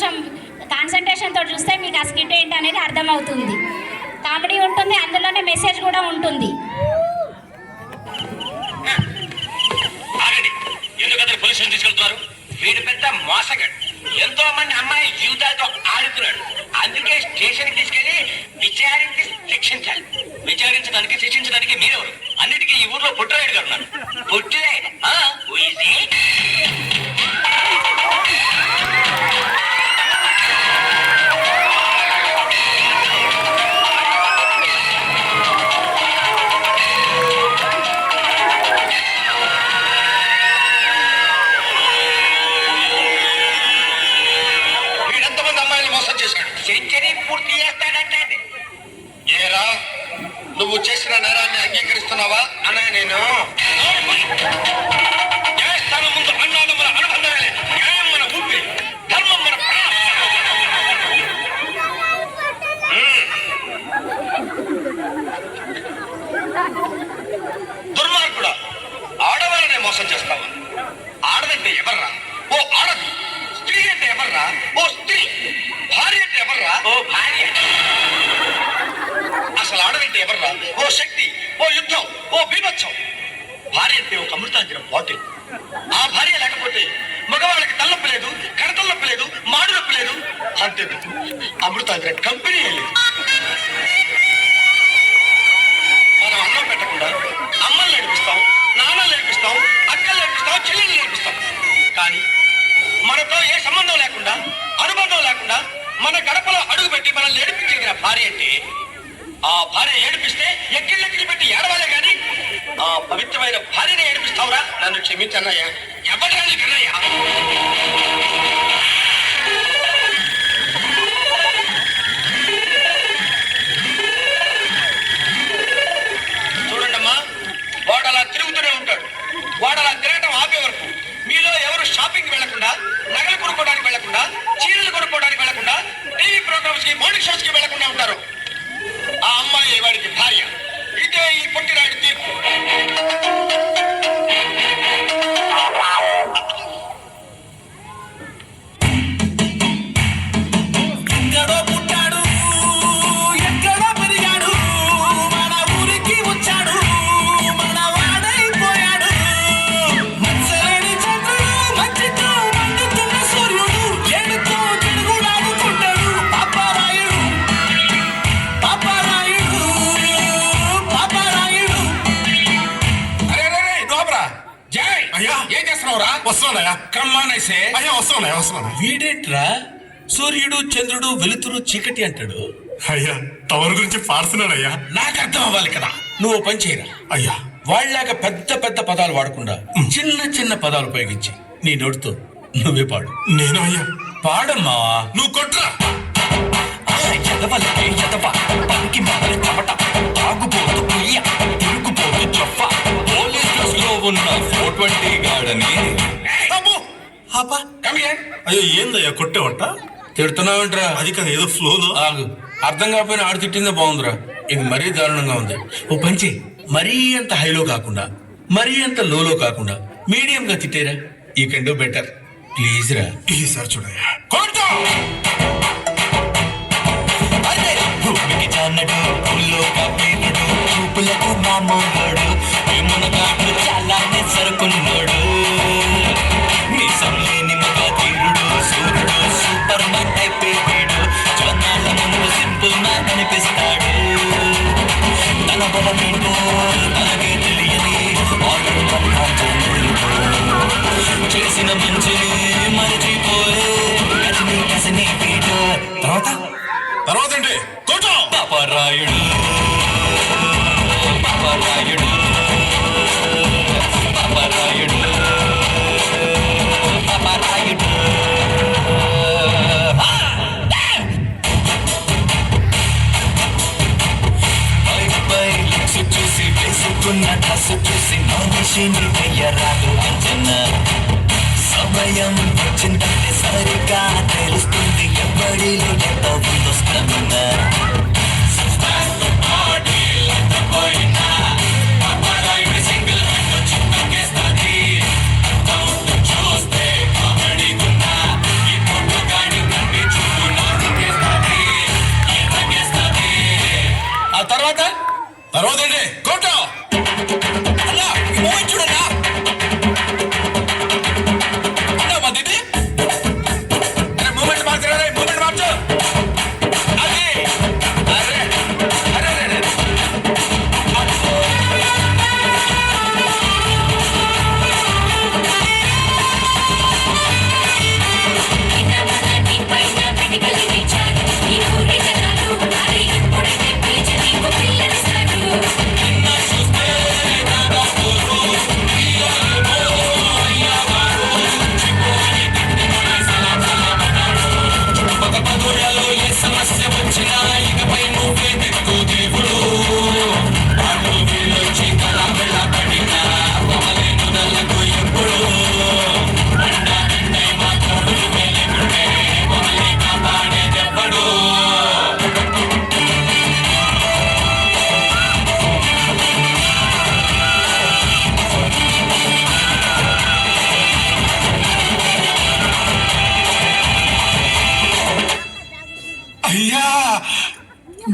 కొంచెం కాన్సన్ట్రేషన్ తోటి చూస్తే మీకు ఆ స్కిట్ ఏంటి అనేది అర్థమవుతుంది. కామెడీ ఉంటుంది, అందులోనే మెసేజ్ కూడా ఉంటుంది. ఎందుకంటే పోలీసులు తీసుకెళ్తున్నారు? వీడు పెద్ద మోసగాడు, ఎంతో మంది అమ్మాయి జీవితాలతో ఆడుతున్నాడు. అందుకే స్టేషన్ తీసుకెళ్లి విచారించి శిక్షించాలి. విచారించడానికి శిక్షించడానికి మీరెవరు? అన్నిటికీ ఈ ఊర్లో పుట్టరాయుడు గారు ఉన్నారు. పుట్టరాయుడు సెంచరీ పూర్తి చేస్తాడంటే ఏరా నువ్వు చేసిన నేరాన్ని అంగీకరిస్తున్నావా? అన్నా నేను న్యాయస్థానం ముందు అన్నాలు మన అనుబంధమే, న్యాయం మన ఊపిరి, ధర్మం మన దుర్మార్గుడా, ఆడవాళ్ళనే మోసం చేస్తావా? ఆడదంటే ఎవర్రా? ఓ ఆడది. స్త్రీ అంటే ఎవర్రా? ఓ స్త్రీ. భార్య అంటే ఎవర్రా? ఓ భార్య. అసలు ఆడదంటే ఎవర్రా? ఓ శక్తి, ఓ యుద్ధం, ఓ బీభత్సం. భార్య అంటే ఒక అమృతాంజనం బాటిల్. ఆ భార్య లేకపోతే మగవాళ్ళకి తలనొప్పి లేదు, కడతలనొప్పి లేదు, మాడు నొప్పి లేదు. అంతేందుకు అమృతాంజనం కంపెనీ లేదు. మనం అన్నం పెట్టకుండా అమ్మల్ని నేర్పిస్తాం, నాన్నలు నేర్పిస్తాం, అక్కలు నేర్పిస్తాం, చెల్లెలు నేర్పిస్తాం. కానీ మనతో ఏ సంబంధం లేకుండా, అనుబంధం లేకుండా మన గడపలో అడుగు పెట్టి మనల్ని ఏడిపించిన భార్య అంటే, ఆ భార్య ఏడిపిస్తే ఎక్కిళ్ళెక్కిళ్ళు పెట్టి ఏడవాలే గాని ఆ పవిత్రమైన భార్యని ఏడిపిస్తావురా? నన్ను క్షమించన్నయ్యా. ఎవరు రాని కన్నయ్యా? చూడండమ్మా, వాడు అలా తిరుగుతూనే ఉంటాడు. వాడు అలా తిరగటం ఆపే వరకు మీలో ఎవరు షాపింగ్ వెళ్లకుండా, నగలు కొనుక్కోవడానికి వెళ్లకుండా, చీరలు కొనుక్కోవడానికి వెళ్లకుండా, టీవీ ప్రోగ్రామ్స్ కి, మార్నింగ్ షోస్ కి వెళ్లకుండా ఉంటారు. ఆ అమ్మాయి వాడికి భార్య. ఇదే ఈ పుట్టినాడు తీర్పు. వీడేంట్రా సూర్యుడు చంద్రుడు వెలుతురు చీకటి అంటాడు? అయ్యా తమరి గురించి పాడుతున్నాడయ్యా. నాకు అర్థం అవ్వాలి కదా. నువ్వు పని చేయరా అయ్యా. వాళ్ళలాగా పెద్ద పెద్ద పదాలు వాడకుండా చిన్న చిన్న పదాలు ఉపయోగించి నీ నోటితో నువ్వే పాడు. నేను అయ్యా పాడమ్మా. నువ్వు కొట్రా. ఉన్న 420 గాడని అయ్యో ఏందయ్యా కొట్టేవంట? తిడుతున్నావేంట్రా? అది కదా ఏదో ఫ్లోలో. ఆగు, అర్థం కాకపోయినా ఆడు తిట్టిందే బాగుందిరా. ఇది మరీ దారుణంగా ఉంది. ఓ పంచి, మరీ అంత హైలో కాకుండా మరీ అంత లోలో కాకుండా మీడియం గా తిట్టేరా. ఈ కెన్ డూ బెటర్ ప్లీజ్ రా. ఈసారి చూడయ్యా. భూమికి జానడు, ఊళ్ళో కబీరుడు, చూపులకు మామూలుడు, మునగాడు చాలానే సరుకున్నాడు. మీసం లేని మగ తీరుడు, సూర్యుడు, సూపర్ మ్యాన్ టైప్ వీడు. జనాల ముందు సింపుల్ మ్యాన్ అనిపిస్తాడు. తన బలమేంటో తనకే తెలియని చేసిన మంచిని మరిచిపోయే కసిని కసిని వీడు. తర్వాత ఏంటి? పాపరాయుడు, పాపరాయుడు, పాపరాయుడు, పాపరాయుడు. పై లుక్స్ చూసి వేసుకున్న డ్రెస్ చూసి మనిషిని వెయ్యరాదు అంచనా. సమయం వచ్చిందంటే సరిగా తెలుస్తుంది ఎవడిలో ఎంత ఉందో స్టమినా. చూస్తే కామెడీ ఉన్నా ఈ పొట్టు గాడి కంటి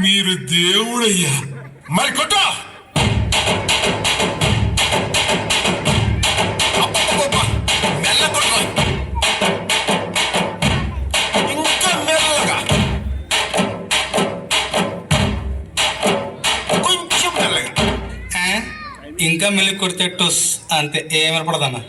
మీరు దేవుడయ్యా. మరి కొట్టు. అబ్బబ్బబ్బబ్బా, మెల్ల కొట్టు. ఇంకా మెల్లగా, కొంచెం మెల్లగా. ఇంకా మెల్లి కొడితే టొస్ అంతే, ఏమనపడదన్నా.